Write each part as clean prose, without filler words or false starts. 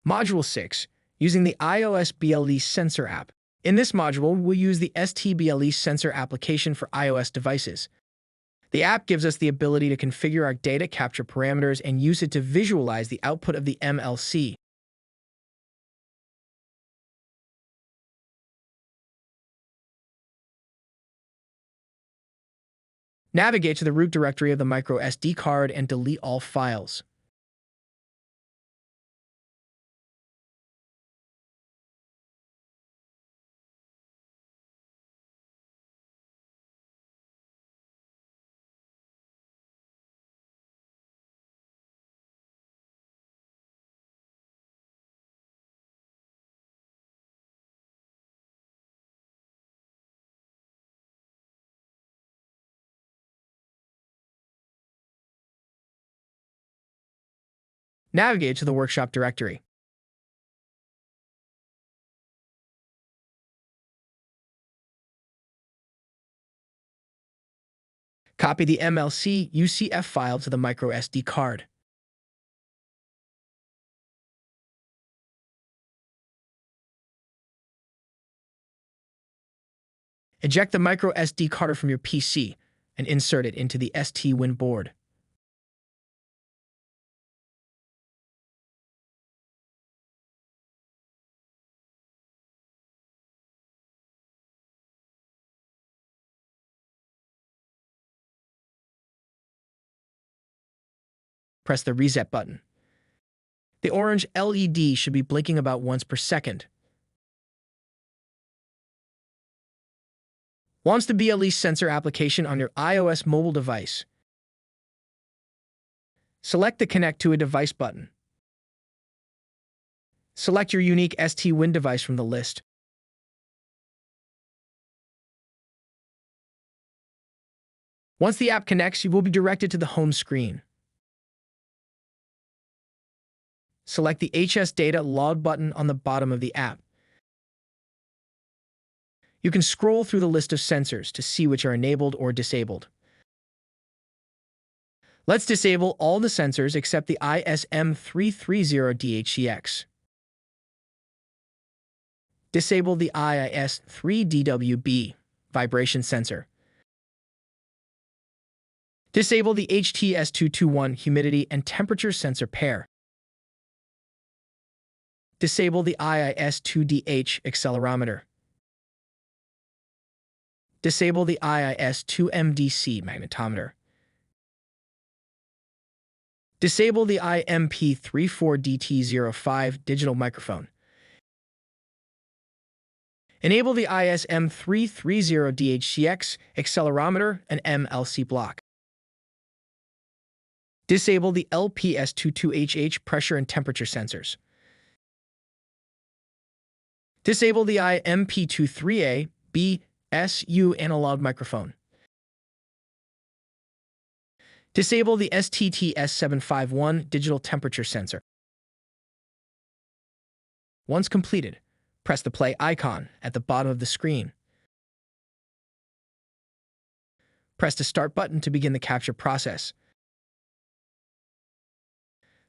Module 6, using the iOS BLE Sensor app. In this module, we'll use the STBLE Sensor application for iOS devices. The app gives us the ability to configure our data capture parameters and use it to visualize the output of the MLC. Navigate to the root directory of the microSD card and delete all files. Navigate to the workshop directory. Copy the MLC UCF file to the microSD card. Eject the microSD card from your PC and insert it into the STWIN board. Press the reset button. The orange LED should be blinking about once per second. Launch the BLE sensor application on your iOS mobile device. Select the Connect to a Device button. Select your unique STWIN device from the list. Once the app connects, you will be directed to the home screen. Select the HS Data Log button on the bottom of the app. You can scroll through the list of sensors to see which are enabled or disabled. Let's disable all the sensors except the ISM330DHCX. Disable the IIS3DWB vibration sensor. Disable the HTS221 humidity and temperature sensor pair. Disable the IIS2DH accelerometer. Disable the IIS2MDC magnetometer. Disable the IMP34DT05 digital microphone. Enable the ISM330DHCX accelerometer and MLC block. Disable the LPS22HH pressure and temperature sensors. Disable the IMP23A BSU analog microphone. Disable the STTS751 digital temperature sensor. Once completed, press the play icon at the bottom of the screen. Press the Start button to begin the capture process.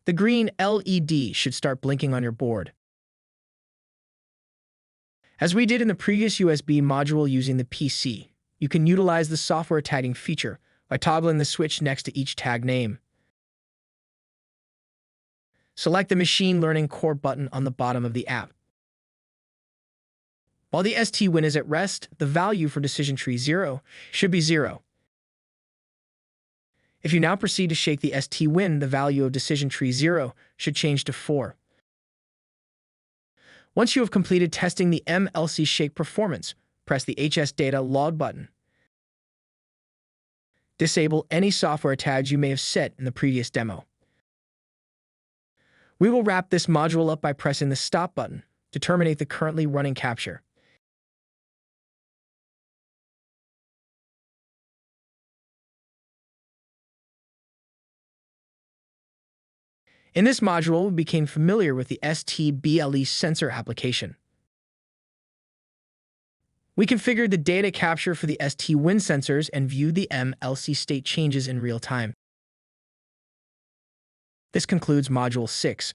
The green LED should start blinking on your board. As we did in the previous USB module using the PC, you can utilize the software tagging feature by toggling the switch next to each tag name. Select the Machine Learning Core button on the bottom of the app. While the STWIN is at rest, the value for decision tree 0 should be 0. If you now proceed to shake the STWIN, the value of decision tree 0 should change to 4. Once you have completed testing the MLC shake performance, press the HS Data Log button. Disable any software tags you may have set in the previous demo. We will wrap this module up by pressing the Stop button to terminate the currently running capture. In this module, we became familiar with the STBLE sensor application. We configured the data capture for the STWIN sensors and viewed the MLC state changes in real time. This concludes Module 6.